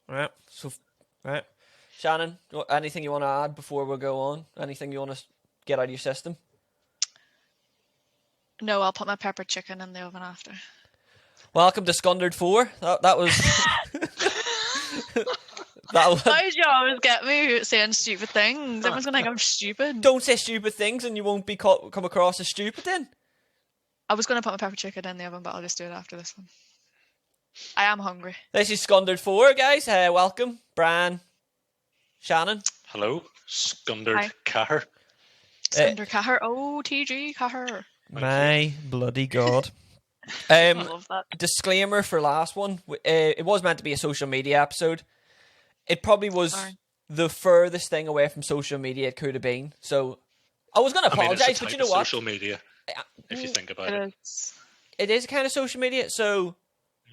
Right. So, right. Shannon, anything you want to add before we go on? Anything you want to get out of your system? No, I'll put my pepper chicken in the oven after. Welcome to Scundered 4. That was... that was... Why did you always get me saying stupid things? Everyone's going to think I'm stupid. Don't say stupid things and you won't be come across as stupid then. I was going to put my pepper chicken in the oven, but I'll just do it after this one. I am hungry. This is Scundered 4, guys. Welcome. Bran. Shannon. Hello. Scundered Cahir. Scundered Cahir. Oh, TG Cahir. My bloody God. I love that. Disclaimer for last one. It was meant to be a social media episode. It probably was the furthest thing away from social media it could have been. So I was going to apologise, but you know what? Social media, if you think about it. It is kind of social media, so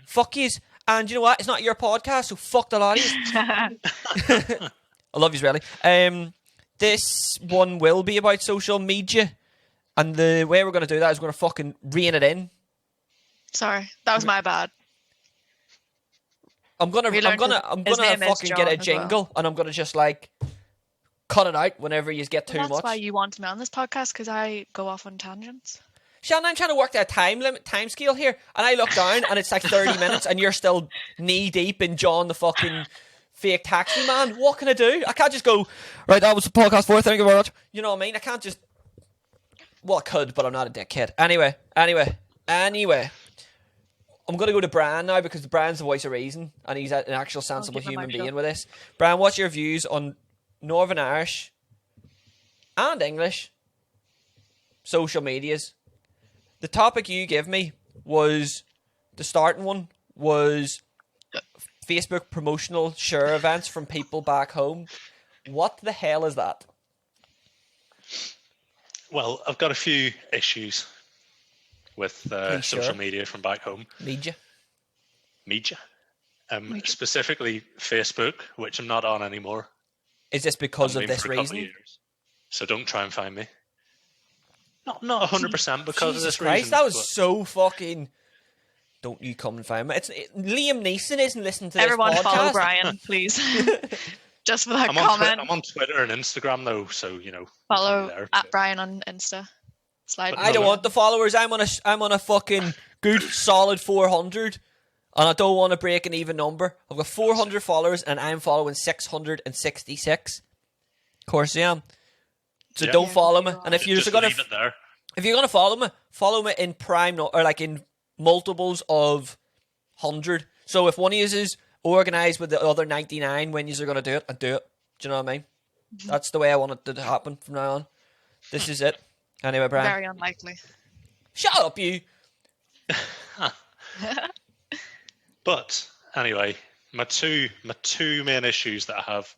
fuck yous. And you know what? It's not your podcast, so fuck the lot of yous. I love yous, really. This one will be about social media. And the way we're going to do that is we're going to fucking rein it in. Sorry, that was my bad. I'm gonna fucking get a jingle, and I'm gonna just like cut it out whenever you get too much. That's why you want me on this podcast, because I go off on tangents. Shannon, I'm trying to work that time scale here, and I look down and it's like 30 minutes, and you're still knee deep in John the fucking fake taxi man. What can I do? I can't just go right. That was the podcast for. Thank you very much. You know what I mean? I can't just. Well, I could, but I'm not a dickhead. Anyway. I'm going to go to Bran now because Bran's the voice of reason and he's an actual sensible human being with this. Bran, what's your views on Northern Irish and English social medias? The topic you gave me was, the starting one was Facebook promotional share events from people back home. What the hell is that? Well, I've got a few issues with social media from back home. Media. Specifically Facebook, which I'm not on anymore. Is this because of this reason? So don't try and find me. Not 100% because of this Christ, reason. That was so fucking... Don't you come and find me. Liam Neeson isn't listening to Everyone this podcast. follow Brian, please. Just for that comment. I'm on Twitter and Instagram though, so you know. Follow at Brian on Insta. I don't want the followers. I'm on a fucking good solid 400, and I don't want to break an even number. I've got 400 followers, and I'm following 666. Of course I am. So don't follow me. And if you're just leave it there. If you're gonna follow me in prime or like in multiples of 100. So if one of you is organised with the other 99 when you're gonna do it, I do it. Do you know what I mean? Mm-hmm. That's the way I want it to happen from now on. This is it. Anyway, Brian. Very unlikely. Shut up, you. But anyway, my two main issues that I have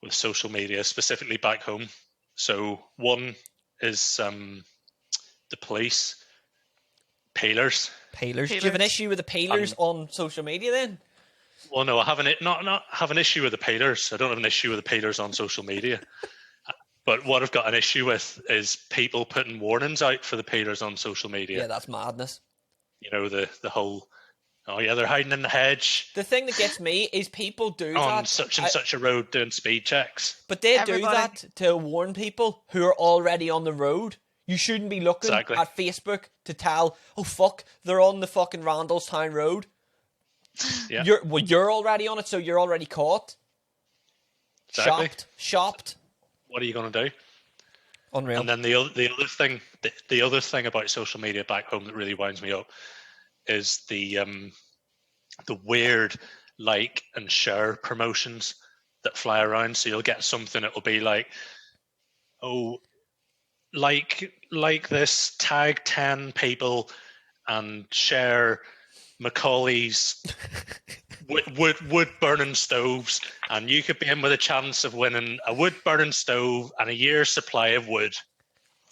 with social media, specifically back home. So one is the police peelers. Peelers. Do you have an issue with the peelers on social media then? Well, no, I not have an issue with the peelers. I don't have an issue with the peelers on social media. But what I've got an issue with is people putting warnings out for the peelers on social media. Yeah, that's madness. You know, the whole, oh yeah, they're hiding in the hedge. The thing that gets me is people do on that. On such and such a road doing speed checks. But they do that to warn people who are already on the road. You shouldn't be looking at Facebook to tell, oh fuck, they're on the fucking Randallstown Road. Yeah. You're already on it, so you're already caught. Exactly. Shopped. What are you going to do? Unreal. And then the other thing about social media back home that really winds me up is the weird like and share promotions that fly around. So you'll get something, it'll be like, oh, like this, tag 10 people and share Macaulay's wood burning stoves, and you could be in with a chance of winning a wood burning stove and a year's supply of wood.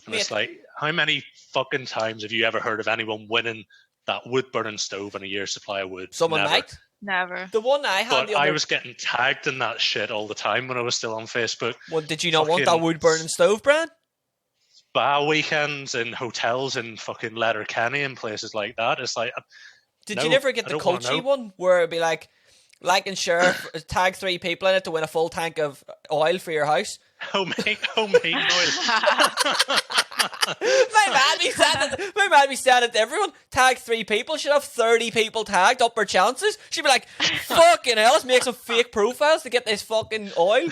And it's like, how many fucking times have you ever heard of anyone winning that wood burning stove and a year's supply of wood? Someone might. Never. The one I had. But I was getting tagged in that shit all the time when I was still on Facebook. Well, did you not want that wood burning stove, Brad? Spa weekends in hotels in fucking Letterkenny and places like that. It's like, did you never get the Culture one where it'd be like, Like and share, tag 3 people in it to win a full tank of oil for your house. Homemade oil. My man be saying it to everyone. Tag 3 people. Should have 30 people tagged. Up her chances. She'd be like, fucking hell, let's make some fake profiles to get this fucking oil.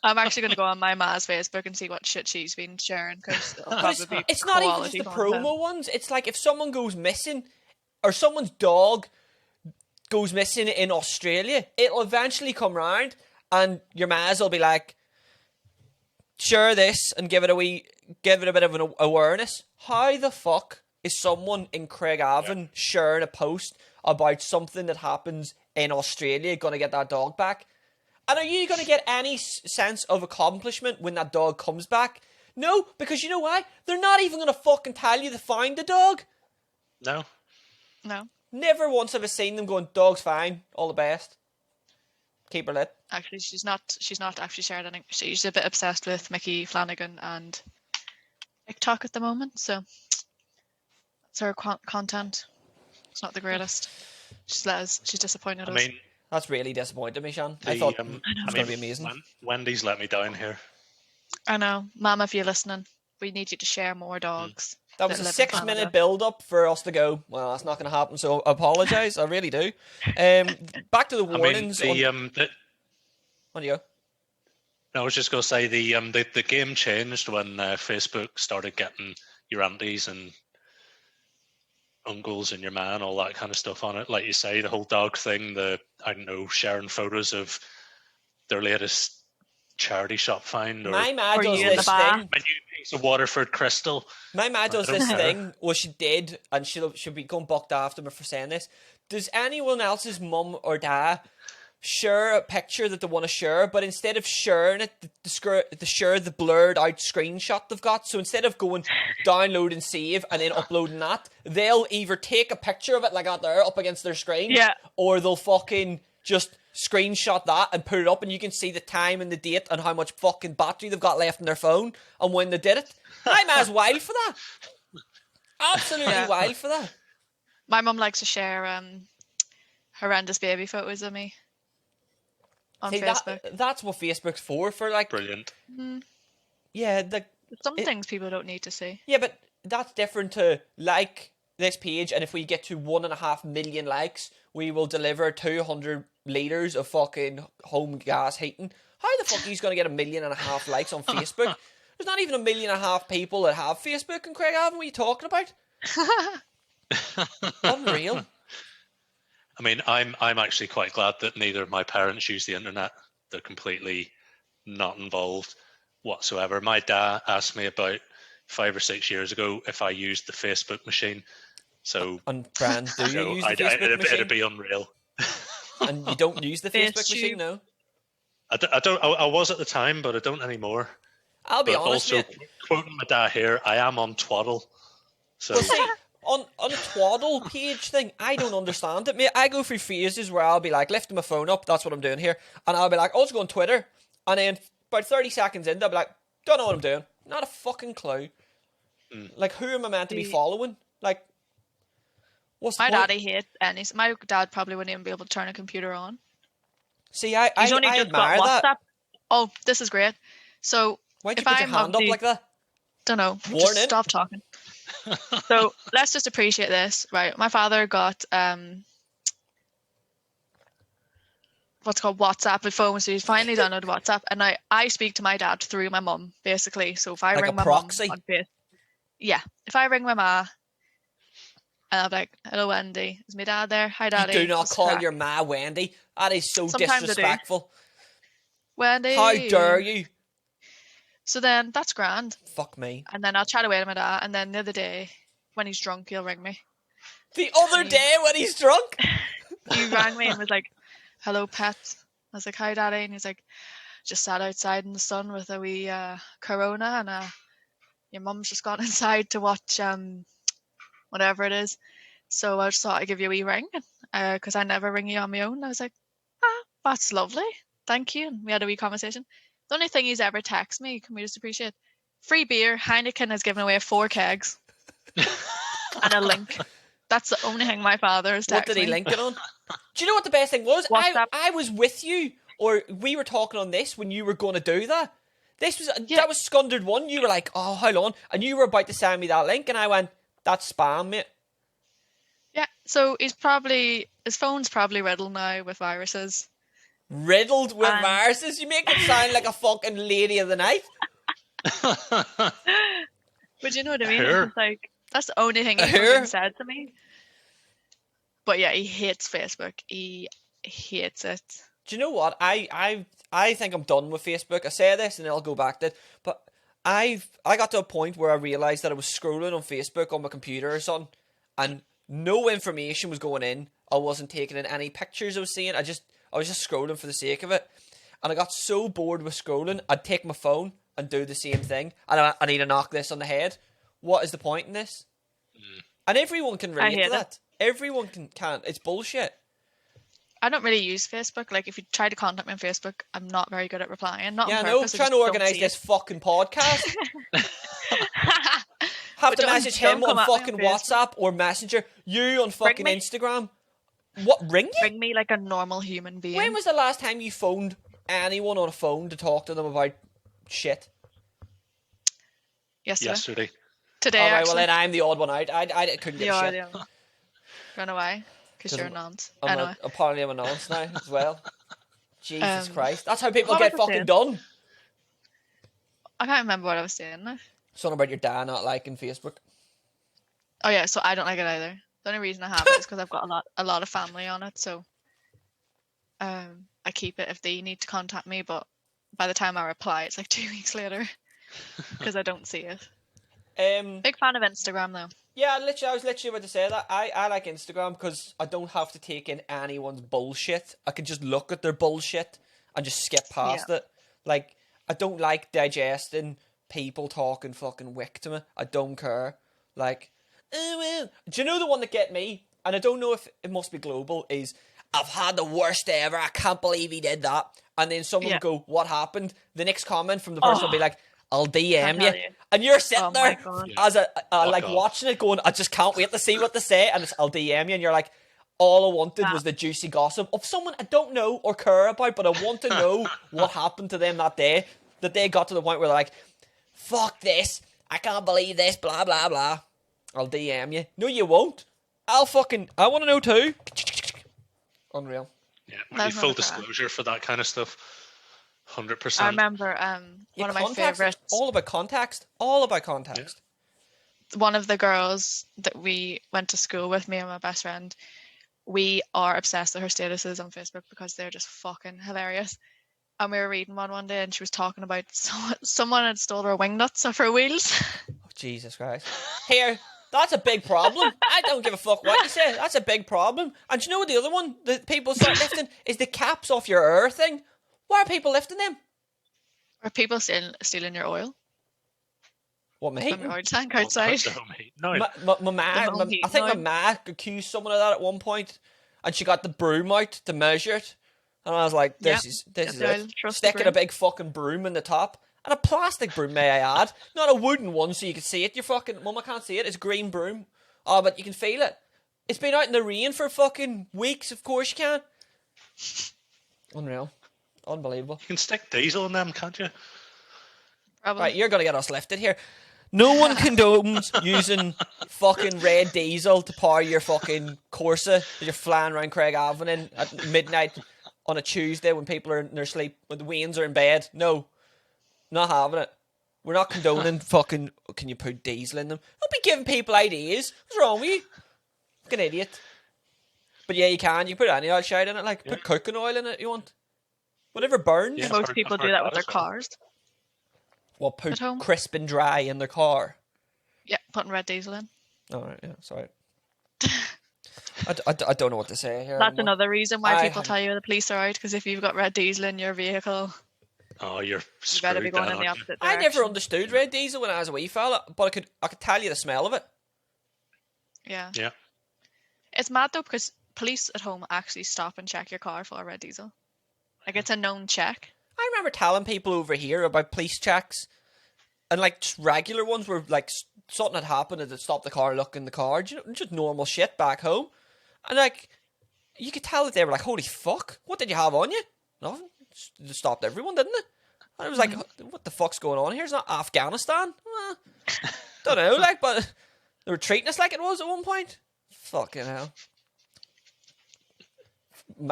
I'm actually going to go on my ma's Facebook and see what shit she's been sharing, because it's not even just the promo ones. It's like if someone goes missing, or someone's dog goes missing in Australia, it'll eventually come round, and your ma's will be like, share this and give it a bit of an awareness. How the fuck is someone in Craigavon sharing a post about something that happens in Australia going to get that dog back? And are you going to get any sense of accomplishment when that dog comes back? No, because you know why? They're not even going to fucking tell you to find the dog. No. Never once have I seen them going, dog's fine, all the best. Keep her lit. Actually, she's not actually sharing anything. She's a bit obsessed with Mickey Flanagan and TikTok at the moment, so that's her content. It's not the greatest. She's disappointed us. That's really disappointed me, Sean. I thought it was going to be amazing. Wendy's let me down here. I know. Mama, if you're listening, we need you to share more dogs. That was a 6-minute build-up for us to go, well, that's not going to happen, so I apologise. I really do. Back to the warnings. On you go. I was just going to say the game changed when Facebook started getting your aunties and uncles and your man, all that kind of stuff on it. Like you say, the whole dog thing, sharing photos of their latest charity shop find, or my ma does this thing. My new piece of Waterford crystal. My ma does this thing. Well, she did, and she'll be going bucked after me for saying this. Does anyone else's mum or dad share a picture that they want to share, but instead of sharing it, they share the blurred out screenshot they've got? So instead of going download and save and then uploading that, they'll either take a picture of it like that there up against their screen, or they'll fucking just screenshot that and put it up, and you can see the time and the date and how much fucking battery they've got left in their phone and when they did it. My ma's wild for that. Absolutely wild for that. My mum likes to share horrendous baby photos of me on Facebook. That's what Facebook's for like. Brilliant. Yeah, some things people don't need to see. Yeah, but that's different to like this page, and if we get to 1.5 million likes, we will deliver 200 litres of fucking home gas heating. How the fuck are you going to get 1.5 million likes on Facebook? There's not even 1.5 million people that have Facebook in Craigavon. What are you talking about? Unreal. I mean, I'm actually quite glad that neither of my parents use the internet. They're completely not involved whatsoever. My dad asked me about 5 or 6 years ago if I used the Facebook machine. So, and Bran, do you use the Facebook machine? It'd be unreal. And you don't use the Facebook machine, no? I don't. I was at the time, but I don't anymore. I'll be honest. Also, quoting my dad here, I am on Twaddle. So. Well, see, on a Twaddle page thing, I don't understand it, mate. I go through phases where I'll be like, lifting my phone up, that's what I'm doing here. And I'll be like, I'll just go on Twitter. And then about 30 seconds in, I'll be like, don't know what I'm doing. Not a fucking clue. Like, who am I meant to be following? Like, what's the point? Daddy hates any. My dad probably wouldn't even be able to turn a computer on. See, I only just admire got WhatsApp. that. Oh, this is great. So, why'd you put your hand up like that? Don't know. Just stop talking. So let's just appreciate this, right? My father got what's called WhatsApp with phone, so he's finally downloaded WhatsApp, and I speak to my dad through my mum, basically. So if I like ring my proxy? mum, if I ring my ma, and I'll be like, "Hello, Wendy, is my dad there? Hi, Daddy." You do not call your ma Wendy. That is so disrespectful. Wendy, how dare you? So then that's grand. Fuck me. And then I'll chat away to my dad, and then the other day when he's drunk, he'll ring me. The other day when he's drunk? He rang me and was like, "Hello, pet." I was like, "Hi, Daddy," and he's like, "Just sat outside in the sun with a wee Corona, and your mum's just gone inside to watch whatever it is. So I just thought I'd give you a wee ring, because I never ring you on my own." I was like, "That's lovely, thank you." And we had a wee conversation. The only thing he's ever texted me, can we just appreciate? Free beer. Heineken has given away 4 kegs and a link. That's the only thing my father has texted me. What did he link it on? Do you know what the best thing was? WhatsApp. I was with you, or we were talking on this when you were going to do that. This was Yeah. That was Scundered 1. You were like, oh, how long? And you were about to send me that link, and I went, that's spam, mate. Yeah, so his phone's probably riddled now with viruses. Riddled with And- viruses? You make it sound like a fucking lady of the night. But you know what I mean? Her. It's like, that's the only thing he Her. fucking said to me. But yeah, he hates Facebook. He hates it. Do you know what? I think I'm done with Facebook. I say this and then I'll go back to it. But I got to a point where I realised that I was scrolling on Facebook on my computer or something, and no information was going in. I wasn't taking in any pictures I was seeing. I was just scrolling for the sake of it. And I got so bored with scrolling, I'd take my phone and do the same thing. And I need to knock this on the head. What is the point in this? And everyone can relate hate to that. Everyone can. It's bullshit. I don't really use Facebook. Like, if you try to contact me on Facebook, I'm not very good at replying. Not Yeah, on I know. purpose, Trying to just don't organise see this it. fucking podcast. Have But to don't- message don't him come on at me on fucking Facebook. WhatsApp or Messenger. You on fucking me. Instagram. What, ring you? Bring me like a normal human being. When was the last time you phoned anyone on a phone to talk to them about shit? Yesterday. Yesterday. Today, Alright, actually. well then I'm the odd one out. I couldn't give You a are shit. the only. Don't know why. Because 'Cause you're a nonce. I'm Anyway. apparently I'm a nonce now as well. Jesus Um, Christ. That's how people what get was I fucking saying? done. I can't remember what I was saying now. Something about your dad not liking Facebook. Oh yeah, so I don't like it either. The only reason I have it is because I've got a lot of family on it, so I keep it if they need to contact me. But by the time I reply, it's like 2 weeks later because I don't see it. Big fan of Instagram though. Yeah, I was literally about to say that. I like Instagram because I don't have to take in anyone's bullshit. I can just look at their bullshit and just skip past it. Like, I don't like digesting people talking fucking wick to me. I don't care. Like, oh, well. Do you know the one that get me? And I don't know if it must be global, is, I've had the worst day ever. I can't believe he did that. And then someone will go, what happened? The next comment from the person will be like, I'll DM tell you. you. And you're sitting Oh my there God. as like off. watching it going, I just can't wait to see what they say. And it's, I'll DM you. And you're like, all I wanted was the juicy gossip of someone I don't know or care about, but I want to know what happened to them that day. That they got to the point where they're like, fuck this. I can't believe this. Blah, blah, blah. I'll DM you. No, you won't. I want to know too. Unreal. Yeah, we That's need full not a crack. disclosure for that kind of stuff. 100%. I remember one of my favorites. All about context. All about context. One of the girls that we went to school with, me and my best friend, we are obsessed with her statuses on Facebook because they're just fucking hilarious. And we were reading one day and she was talking about someone had stole her wing nuts off her wheels. Oh, Jesus Christ. Here, that's a big problem. I don't give a fuck what you say. That's a big problem. And do you know what the other one that people start lifting is the caps off your air thing. Why are people lifting them? Are people stealing your oil What, me? from your oil tank Well, outside? no, My ma, The home I think my heating ma accused someone of that at one point, and she got the broom out to measure it, and I was like, "This is Yes, I'll it." trust the Sticking a broom. big fucking broom in the top, and a plastic broom, may I add, not a wooden one, so you can see it. Your fucking mum, I can't see it. It's green broom. Oh, but you can feel it. It's been out in the rain for fucking weeks. Of course you can. Unreal, unbelievable. you can stick diesel in them, can't you? Probably. Right, you're gonna get us lifted here. No one condones using fucking red diesel to power your fucking Corsa that you're flying around Craig Avenue at midnight on a Tuesday when people are in their sleep, when the Waynes are in bed. No, not having it. We're not condoning fucking, can you put diesel in them? Don't be giving people ideas. What's wrong with you? Fucking idiot. But yeah, you can. You put any oil shite in it, like put cooking oil in it if you want. Whatever burns. Yeah. Most I've people heard do that with that their as well. cars. Well, put At home. crisp and dry in their car. Yeah, putting red diesel in. All right, yeah, sorry. I don't know what to say here. That's anymore. another reason why I people have- tell you the police are out, because if you've got red diesel in your vehicle, Oh, you're you screwed better be going then, in the aren't you? opposite I direction. never understood red diesel when I was a wee fella, but I could tell you the smell of it. Yeah. Yeah. It's mad though, because police at home actually stop and check your car for red diesel. Like, it's a known check. I remember telling people over here about police checks, and like just regular ones where like something had happened and they'd stop the car, look in the car, you know, just normal shit back home, and like you could tell that they were like, holy fuck, what did you have on you? Nothing. It stopped everyone, didn't it? And I was like, what the fuck's going on here? It's not Afghanistan. Don't know, like, but they were treating us like it was at one point. Fucking hell.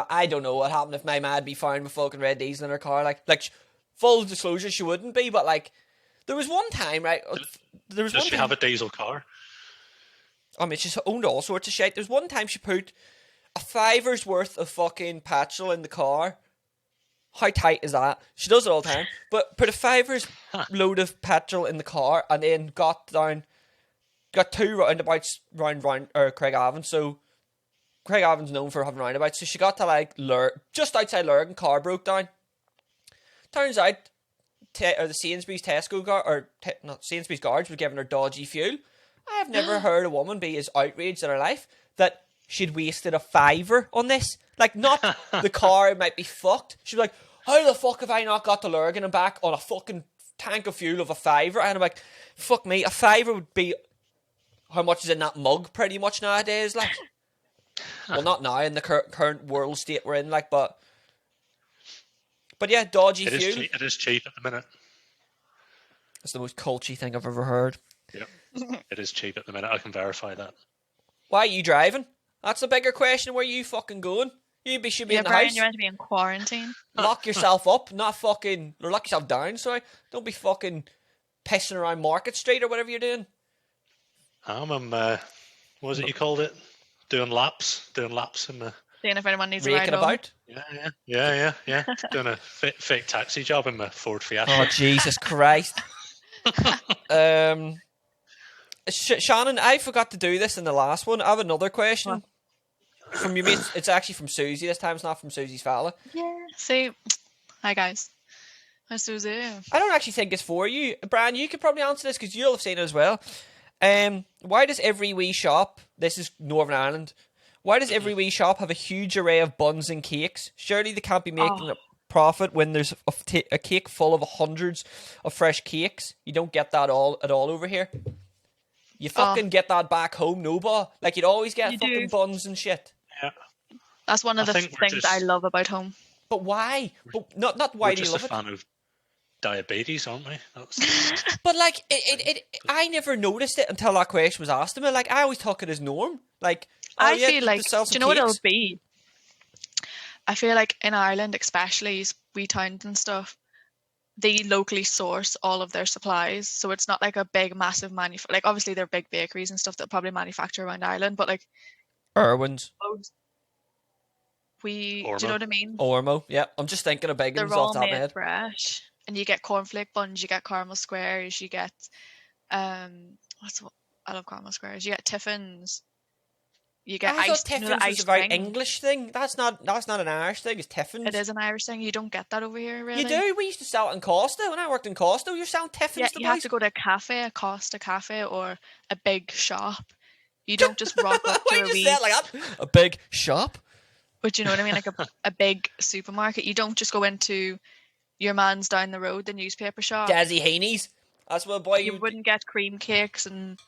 I don't know what happened if my ma'd be found with fucking red diesel in her car. Like full disclosure, she wouldn't be, but like, there was one time, right? Does she have a diesel car? I mean, she's owned all sorts of shit. There's one time she put a $5 worth of fucking petrol in the car. How tight is that? She does it all the time. But put a $5 load of petrol in the car and then got 2 roundabouts round Craigavon. So Craigavon's known for having roundabouts. So she got to like just outside Lurgan, car broke down. Turns out the Sainsbury's Tesco guard, not Sainsbury's guards, were giving her dodgy fuel. I have never heard a woman be as outraged in her life that she'd wasted a $5 on this. Like, not the car might be fucked. She'd be like, how the fuck have I not got to Lurgan and back on a fucking tank of fuel of a $5? And I'm like, fuck me, a $5 would be how much is in that mug pretty much nowadays, like. Well, not now in the current world state we're in, like, but yeah, dodgy fuel. It is cheap at the minute. That's the most culty thing I've ever heard. Yeah, it is cheap at the minute. I can verify that. Why are you driving? That's the bigger should you fucking going? Should be in the Brian, house. you're meant to be in quarantine. Lock yourself up, not fucking, or lock yourself down, sorry. Don't be fucking pissing around Market Street or whatever you're doing. I'm what was it you called it? Doing laps in the... Seeing if anyone needs a ride Raking home. about. Yeah. Doing a fake taxi job in my Ford Fiesta. Oh, Jesus Christ. Shannon, I forgot to do this in the last one. I have another question. What? From your mates. It's actually from Susie this time. It's not from Susie's fella. Yeah. See, hi guys. Hi Susie. I don't actually think it's for you. Brian, you could probably answer this because you'll have seen it as well. Why does every wee shop, this is Northern Ireland, why does every wee shop have a huge array of buns and cakes? Surely they can't be making a profit when there's a cake full of hundreds of fresh cakes. You don't get that at all over here. You fucking get that back home, no, like you'd always get fucking buns and shit. Yeah. That's one of the things I love about home. But why? But not why do you love it? We're just a fan of diabetes, aren't we? But like I never noticed it until that question was asked to me. Like I always took it as norm. Like I feel like, do you know what it'll be? I feel like in Ireland, especially wee towns and stuff, they locally source all of their supplies, so it's not like a big, massive like obviously they're big bakeries and stuff that probably manufacture around Ireland, but like Irwin's. Do you know what I mean? Ormo, yeah. I'm just thinking of big ones they're all off that made head. fresh, and you get cornflake buns, you get caramel squares, you get I love caramel squares. You get tiffins. You get I ice. thought Tiffins the was a very ring. English thing. That's not an Irish thing. It's Tiffins. It is an Irish thing. You don't get that over here, really. You do. We used to sell it in Costa. When I worked in Costa, you're selling Tiffins. Yeah, to you boys. have to go to a cafe, a Costa cafe, or a big shop. You don't just rock up Why to a you wee... say it like that? A big shop? But you know what I mean? Like a big supermarket. You don't just go into your man's down the road, the newspaper shop. Dazzy Haney's. That's what boy You wouldn't get cream cakes and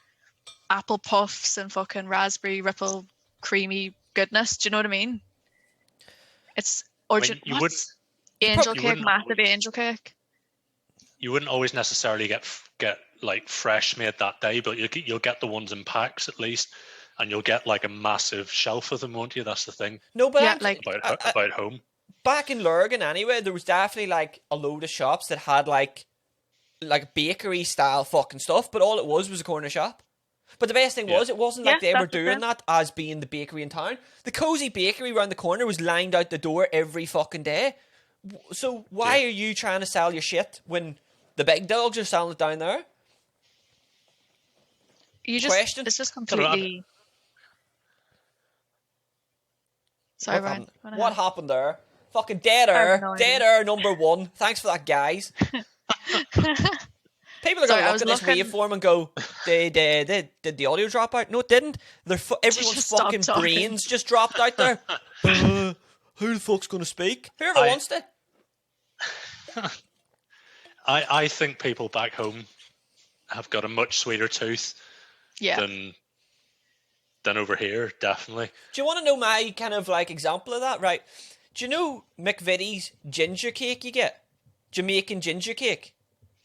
apple puffs and fucking raspberry ripple creamy goodness. Do you know what I mean? It's angel cake, massive angel cake. You wouldn't always necessarily get like fresh made that day, but you'll get the ones in packs at least, and you'll get like a massive shelf of them, won't you? That's the thing. No, but yeah, like about home. Back in Lurgan, anyway, there was definitely like a load of shops that had like bakery style fucking stuff, but all it was a corner shop. But the best thing was, it wasn't like they were doing that as being the bakery in town. The Cozy Bakery around the corner was lined out the door every fucking day. So why are you trying to sell your shit when the big dogs are selling it down there? It's just completely... Sorry, Ryan. What happened there? Fucking dead air #1. Thanks for that, guys. People are going to look at this waveform and go, did the audio drop out? No, it didn't. Everyone's fucking brains just dropped out there. Who the fuck's going to speak? Whoever wants to. I think people back home have got a much sweeter tooth than than over here, definitely. Do you want to know my kind of like example of that? Right. Do you know McVitie's ginger cake you get? Jamaican ginger cake.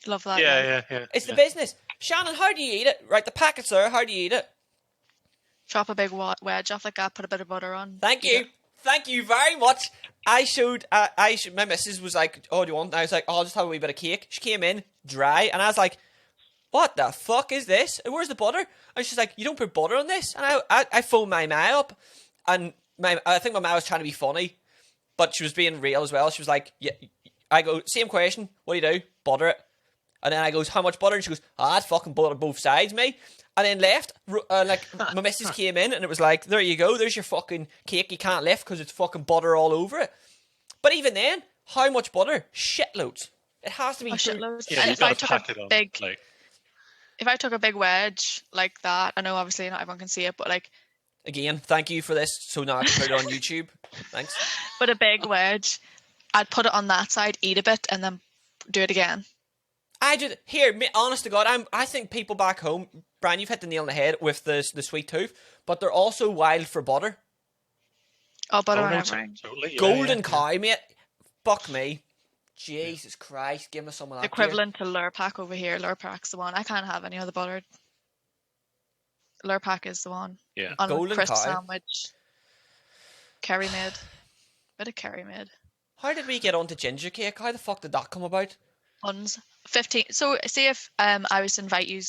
Love that. Yeah. It's the business. Shannon, how do you eat it? Right, the packet's there. How do you eat it? Chop a big wedge off like that, put a bit of butter on. Thank eat you. it. Thank you very much. My missus was like, oh, do you want? And I was like, oh, I'll just have a wee bit of cake. She came in, dry, and I was like, what the fuck is this? And where's the butter? And she's like, you don't put butter on this? And I phoned my ma up, and I think my ma was trying to be funny, but she was being real as well. She was like, yeah. I go, same question. What do you do? Butter it. And then I goes, how much butter? And she goes, that's fucking butter both sides, me. And then left, like, my missus came in, and it was like, there you go, there's your fucking cake you can't lift because it's fucking butter all over it. But even then, how much butter? Shitloads. It has to be... Shitloads. Yeah, And you've if I got to took pack a it on. big, Like, if I took a big wedge like that, I know obviously not everyone can see it, but like, Again, thank you for this, so now I can put it on YouTube. Thanks. but a big wedge, I'd put it on that side, eat a bit, and then do it again. Honest to God, I think people back home, Brian, you've hit the nail on the head with the sweet tooth, but they're also wild for butter. Oh, butter oh, on no, everything. totally. Yeah, Golden yeah. cow, mate. Fuck me. Jesus Christ, give me some of that. Equivalent to Lurpak over here. Lurpak's the one. I can't have any other butter. Lurpak is the one. Yeah. On Golden a crisp cow. sandwich. Kerry made. Bit of curry made. How did we get onto ginger cake? How the fuck did that come about? 15. So see if I was to invite you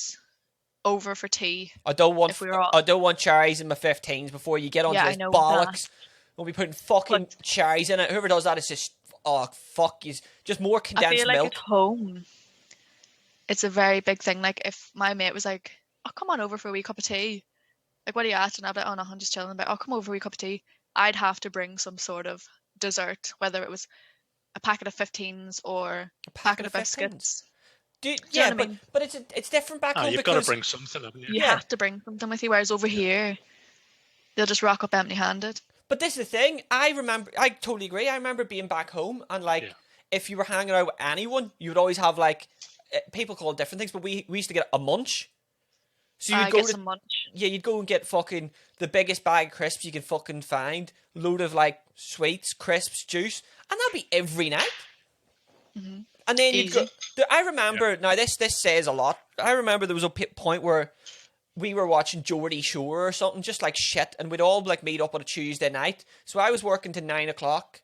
over for tea. I don't want If we were all- I don't want cherries in my 15s before you get onto Yeah, I this know bollocks. We'll be putting fucking But- cherries in it. Whoever does that is just fuck you. Just more I condensed feel like milk. at home, it's a very big thing. Like if my mate was like, "Oh, come on over for a wee cup of tea," like, "What are you at?" And I'd be like, "Oh no, I'm just chilling." But, "Oh, come over for a wee cup of tea." I'd have to bring some sort of dessert, whether it was a packet of 15s or a packet of 15s? biscuits. Do, you know yeah, what I mean? but it's different back home You've got to because bring something, haven't you? You Yeah. have to bring something with you. Whereas over here, they'll just rock up empty-handed. But this is the thing. I totally agree. I remember being back home and like Yeah. if you were hanging out with anyone, you would always have like people call it different things, but we used to get a munch. So you'd go Get to some lunch. yeah, you'd go and get fucking the biggest bag of crisps you can fucking find, load of like sweets, crisps, juice, and that'd be every night. Mm-hmm. And then you'd go. Easy. I remember now. This says a lot. I remember there was a point where we were watching Geordie Shore or something, just like shit, and we'd all like meet up on a Tuesday night. So I was working to 9 o'clock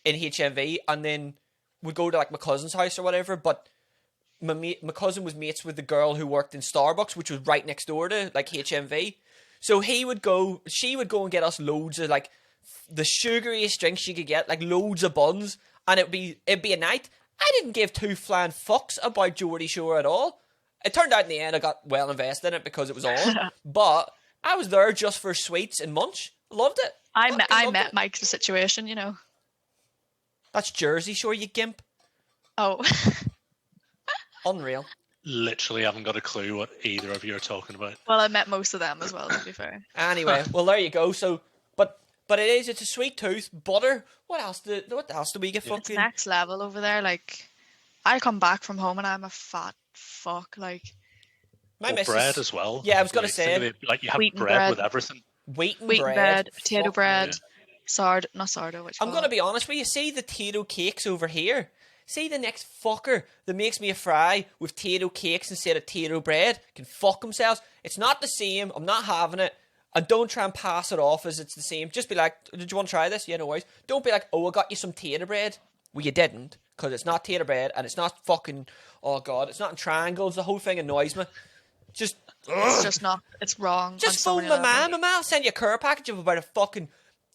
in HMV, and then we'd go to like my cousin's house or whatever. But my cousin was mates with the girl who worked in Starbucks, which was right next door to like HMV. So she would go and get us loads of like the sugariest drinks you could get, like loads of buns, and it'd be a night. I didn't give two flying fucks about Geordie Shore at all. It turned out in the end I got well invested in it because it was on, but I was there just for sweets and munch. Loved it. I Fucking loved met it. Mike's situation, you know. That's Jersey Shore, you gimp. Oh, Unreal. Literally haven't got a clue what either of you are talking about. well, I met most of them as well, to be fair. Anyway, well there you go. So, but it's a sweet tooth, butter. What else do we get? It's Fucking next level over there. Like, I come back from home and I'm a fat fuck. Like, my Or missus. bread as well. Yeah, I was gonna Like, say, think of it, like you have wheaten bread, bread. with everything. wheaten wheat bread, potato Fuck bread, me. not sourdough, which I'm gonna be honest with you. See the Tito cakes over here. See the next fucker that makes me a fry with Tito cakes instead of Tito bread can fuck themselves. It's not the same. I'm not having it. And don't try and pass it off as it's the same. Just be like, did you want to try this? Yeah, no worries. Don't be like, oh, I got you some tater bread. Well, you didn't, because it's not tater bread, and it's not fucking, oh God, it's not in triangles. The whole thing annoys me. Just, It's just not. It's wrong. just on so phone many my levels. mum. My mum will send you a care package of about a fucking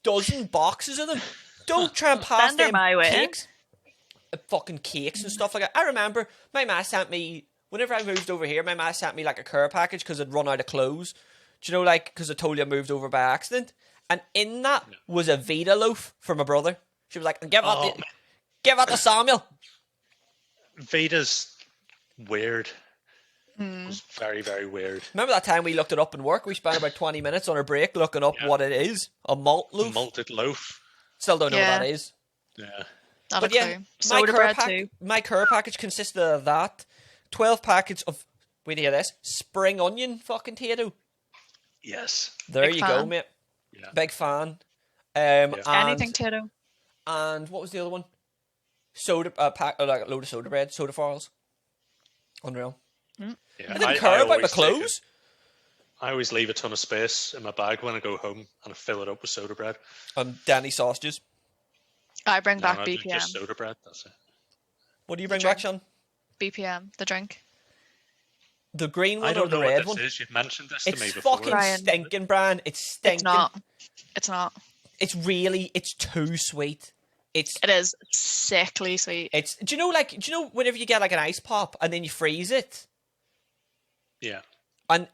dozen boxes of them. Don't try and pass Send her them my way. cakes. Fucking cakes and stuff like that. I remember my ma sent me, whenever I moved over here, my ma sent me like a care package because I'd run out of clothes. Do you know, like, because I told you I moved over by accident? And in that was a Vita loaf for my brother. She was like, give that to Samuel. Vita's weird. It was very, very weird. Remember that time we looked it up in work? We spent about 20 minutes on our break looking up what it is. A malt loaf. Malted loaf. Still don't know Yeah. what that is. Yeah. Not But a yeah, clue. Soda care bread too. my care package consisted of that, 12 packets of, wait to hear this, spring onion fucking potato. Yes. There Big you go, fan. mate. Yeah. Big fan. Anything Tato. And what was the other one? Soda pack, like a load of soda bread, soda farls. Unreal. Yeah. I didn't care about my always take clothes. I always leave a ton of space in my bag when I go home and I fill it up with soda bread. And Danny sausages. I bring back No, BPM. just soda bread. That's it. What do you The bring back, drink. Sean? BPM, the drink. The green one I or don't the know red what this one? is. You've mentioned this to It's me before. fucking Brian. stinking, Brian. It's stinking. It's not. It's not. It's too sweet. It is sickly sweet. Do you know whenever you get like an ice pop and then you freeze it Yeah. and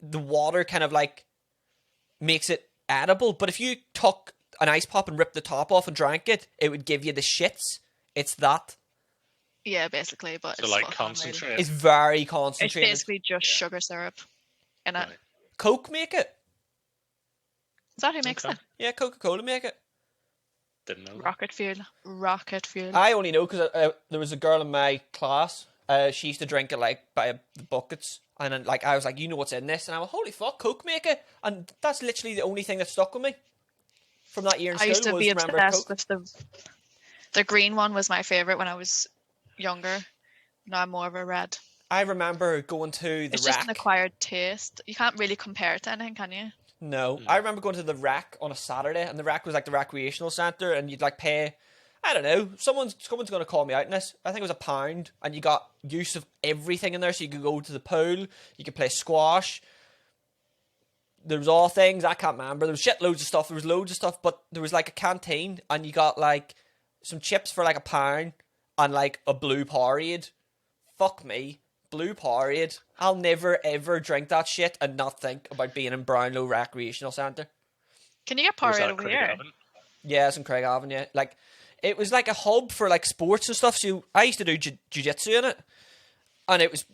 the water kind of like makes it edible, but if you took an ice pop and ripped the top off and drank it, it would give you the shits. It's that. Yeah, basically, but So it's like fucking concentrate. It's very amazing. It's concentrated. basically just sugar syrup in it. Right. Coke make it. Is that who makes Okay. it? Yeah, Coca-Cola make it. Didn't know that. Rocket fuel. Rocket fuel. I only know because there was a girl in my class. She used to drink it like by the buckets, and then like I was like, you know what's in this, and I went, holy fuck, Coke make it, and that's literally the only thing that stuck with me from that year in I school. used to was be remember obsessed Coke. with the green one was my favorite when I was younger. Now I'm more of a red. I remember going to the It's just rack. an acquired taste. You can't really compare it to anything, can you? No, I remember going to the rack on a Saturday, and the rack was like the recreational centre, and you'd like pay. I don't know. Someone's going to call me out in this. I think it was £1, and you got use of everything in there. So you could go to the pool, you could play squash. There was all things I can't remember. There was shitloads of stuff. There was loads of stuff, but there was like a canteen, and you got like some chips for like £1 and like a blue Powerade. Fuck me, blue Powerade. I'll never ever drink that shit and not think about being in Brownlow Recreational Centre. Can you get Was Powerade that over Craig here? Avon? Yeah, it's in Craigavon, yeah. Like, it was like a hub for like sports and stuff. So I used to do jiu-jitsu in it, and it was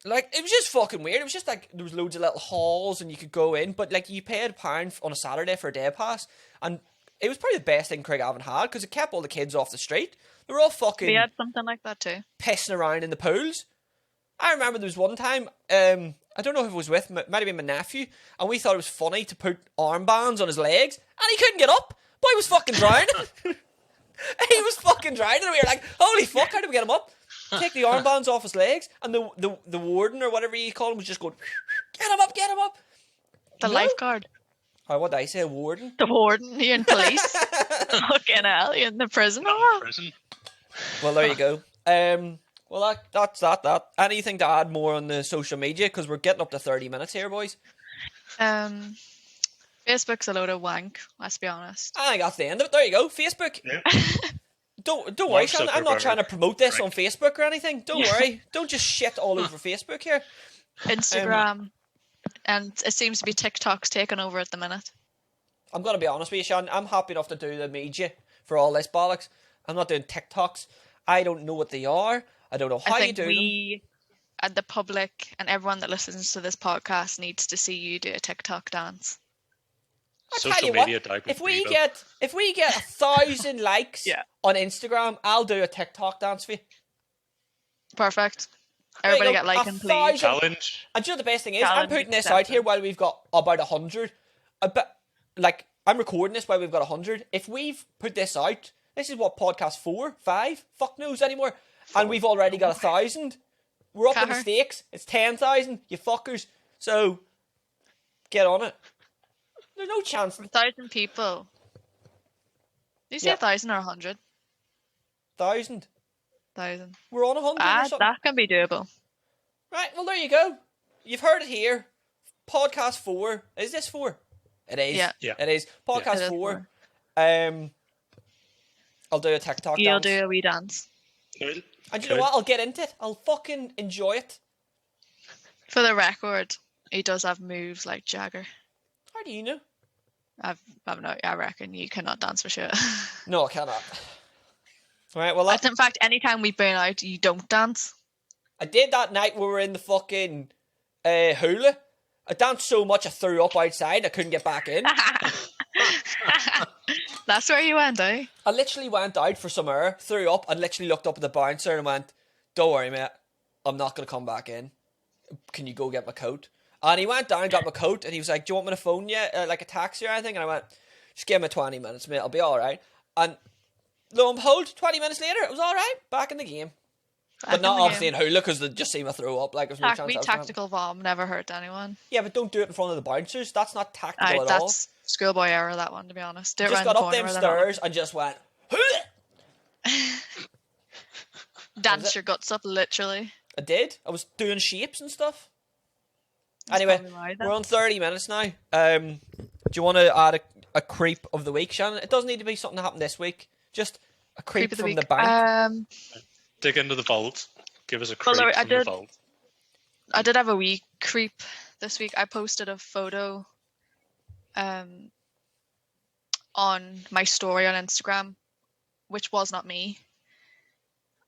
like it was just fucking weird. It was just like there was loads of little halls and you could go in, but like you paid £1 on a Saturday for a day pass, and it was probably the best thing Craigavon had because it kept all the kids off the street. They were all fucking We had something like that too. pissing around in the pools. I remember there was one time, I don't know if it was with, might have been my nephew, and we thought it was funny to put armbands on his legs, and he couldn't get up. Boy was fucking drowning. He was fucking drowning, and we were like, holy fuck, how do we get him up? Take the armbands off his legs, and the warden, or whatever you call him, was just going, get him up, get him up. The No. lifeguard. Oh, what did I say, a warden? The warden. You in police. Fucking hell. You in the prison. Prison. Well, there you go. Well, that's that. Anything to add more on the social media? Because we're getting up to 30 minutes here, boys. Facebook's a load of wank, let's be honest. I think that's the end of it. There you go. Facebook. Yeah. Don't worry, Mark Sean. I'm not Zuckerberg. trying to promote this on Right. Facebook or anything. Don't worry. Don't just shit all over Facebook here. Instagram. And it seems to be TikTok's taking over at the minute. I'm going to be honest with you, Sean. I'm happy enough to do the media for all this bollocks. I'm not doing TikToks. I don't know what they are. I don't know how I you think do them. we and the public and everyone that listens to this podcast needs to see you do a TikTok dance. I tell Social you what, media died with if we Bebo. get 1,000 likes Yeah. on Instagram, I'll do a TikTok dance for you. Perfect. There you Everybody go. get liking, 1,000. please. Challenge. And do you know the best thing is, I'm Challenge putting this out accepted. here while we've got about 100. Like, I'm recording this while we've got 100. If we've put this out, this is what, podcast 4, 5? Fuck knows anymore. And we've already got 1,000. We're up in the Caher. stakes. It's 10,000, you fuckers. So, get on it. There's no chance. 1,000 people. Did you say Yeah. 1,000 or 100? 1,000. 1,000. We're on 100 or something. That can be doable. Right, well, there you go. You've heard it here. Podcast 4. Is this 4? It is. Yeah. Yeah. It is. Podcast It is 4. 4. I'll do a TikTok You'll dance. do a wee dance. Cool. And you know what? I'll get into it. I'll fucking enjoy it. For the record, he does have moves like Jagger. How do you know? I reckon you cannot dance for sure. No, I cannot. Right, well, In fact, anytime we've been out, you don't dance. I did that night we were in the fucking hula. I danced so much I threw up outside. I couldn't get back in. That's where you went, eh? I literally went out for some air, threw up, and literally looked up at the bouncer and went, "Don't worry, mate. I'm not going to come back in. Can you go get my coat?" And he went down and got my coat, and he was like, "Do you want me to phone you, like a taxi or anything?" And I went, "Just give me 20 minutes, mate. I'll be all right." And lo and behold, 20 minutes later, it was all right. Back in the game. But not obviously in hula, because they just see me throw up. Like, there's no chance. Tactical vom never hurt anyone. Yeah, but don't do it in front of the bouncers. That's not tactical at all. That's schoolboy error, that one, to be honest. Just got up them stairs and just went, dance your guts up, literally. I did. I was doing shapes and stuff. Anyway, we're on 30 minutes now. Do you want to add a creep of the week, Shannon? It doesn't need to be something that happened this week. Just a creep from the bank. Dig into the vault. Give us a creep from the vault. I did have a wee creep this week. I posted a photo on my story on Instagram, which was not me.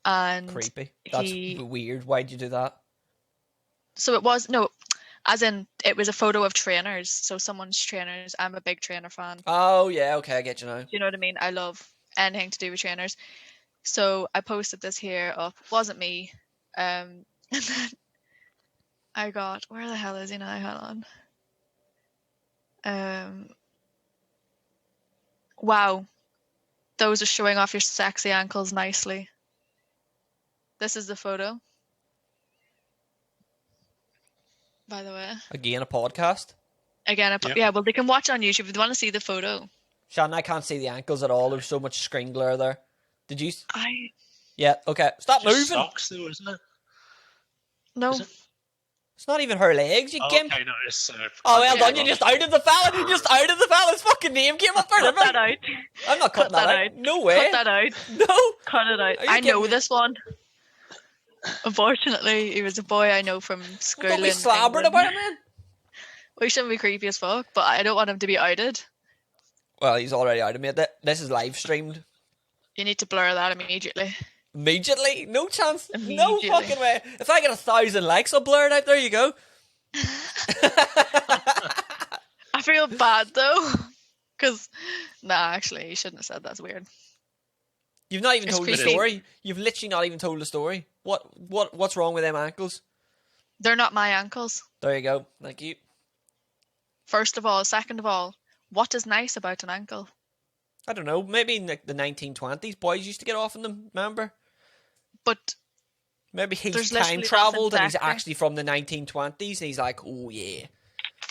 And creepy. That's weird. Why'd you do that? So it was, no, as in, it was a photo of trainers. So someone's trainers. I'm a big trainer fan. Oh, yeah. Okay, I get you now. Do you know what I mean? I love anything to do with trainers. So I posted this here up. Wasn't me. And then I got, where the hell is he now? Hold on. Wow. Those are showing off your sexy ankles nicely. This is the photo. By the way. Again, a podcast? Again, yeah, well, they can watch it on YouTube if they want to see the photo. Shannon, I can't see the ankles at all. There's so much screen glare there. Did you? Yeah, okay. Stop moving. Socks, though, isn't it? No. Is it? It's not even her legs, you gimp. Okay, no, it's... oh, well done. You just outed the fella. You just outed the fella's fucking name came up there. Cut that out. I'm not cutting that out. No way. Cut that out. No. Cut it out. I know this one. Unfortunately, he was a boy I know from school. Don't be slabbering about it, man. We shouldn't be creepy as fuck, but I don't want him to be outed. Well, he's already outed me. This is live streamed. You need to blur that immediately. Immediately? No chance. No fucking way. If I get 1,000 likes, I'll blur it out. There you go. I feel bad though, because actually, you shouldn't have said that's weird. You've not even told the story. You've literally not even told the story. What's wrong with them ankles? They're not my ankles. There you go. Thank you. First of all, second of all, what is nice about an ankle? I don't know. Maybe in the 1920s, boys used to get off in them. Remember? But maybe he's time travelled and he's actually from the 1920s, and he's like, oh yeah.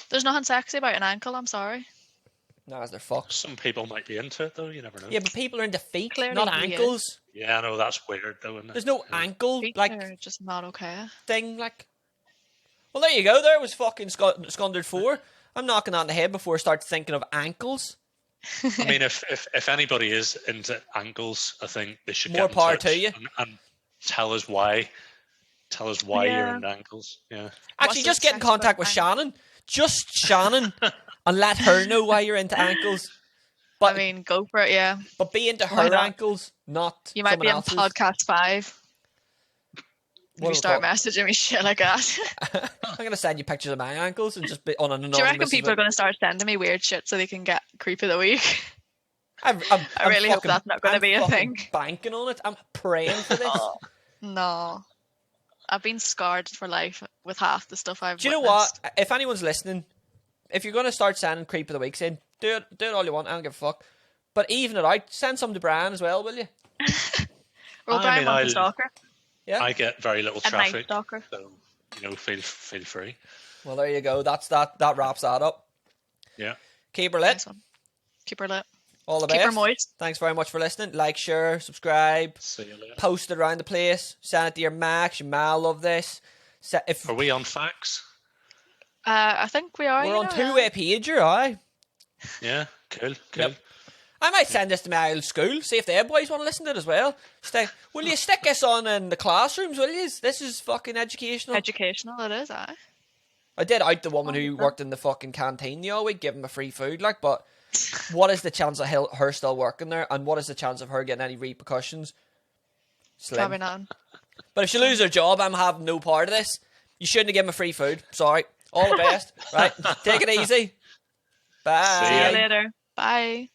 There's nothing sexy about an ankle. I'm sorry. No, they're fucked. Some people might be into it though. You never know. Yeah, but people are into feet, Clearly not ankles. Yeah, I know, that's weird though, isn't it? There's no ankle feet like are just not okay. Thing like. Well, there you go. There was fucking Scundered 4. I'm knocking that on the head before I start thinking of ankles. I mean, if anybody is into ankles, I think they should more get in power touch to you and tell us why. Tell us why you're into ankles. Yeah. Actually, just get in contact with Shannon. Just Shannon, and let her know why you're into ankles. But I mean, go for it, yeah. But be into her ankles, not you might be on else's. podcast 5. If you start messaging me shit like that. I'm going to send you pictures of my ankles and just be on an anonymous. Do you reckon people are going to start sending me weird shit so they can get creep of the week? I really hope that's not going to be a thing. Banking on it. I'm praying for this. No. I've been scarred for life with half the stuff I've Do you know what? If anyone's listening, if you're going to start sending creep of the weeks in, do it all you want. I don't give a fuck. But even it out. Send some to Brian as well, will you? Well, Brian wants a stalker. Yeah. I get very little traffic. Night stalker. So, feel free. Well, there you go. That wraps that up. Yeah. Keep her lit. Nice one. Keep her lit. All the best. Keep her moist. Thanks very much for listening. Like, share, subscribe. See you later. Post it around the place. Send it to your max. Your ma love this. Are we on fax? I think we are. We're on two-way pager, aye. Yeah, cool. Yep. I might send this to my old school, see if their boys want to listen to it as well. Will you stick this on in the classrooms, will you? This is fucking educational. Educational, it is, aye. I did out the woman who worked in the fucking canteen the other week, give him a free food, but what is the chance of her still working there, and what is the chance of her getting any repercussions? Slim. Probably not. But if she loses her job, I'm having no part of this. You shouldn't have given her free food. Sorry. All the best. Right? Take it easy. Bye. See you later. Bye.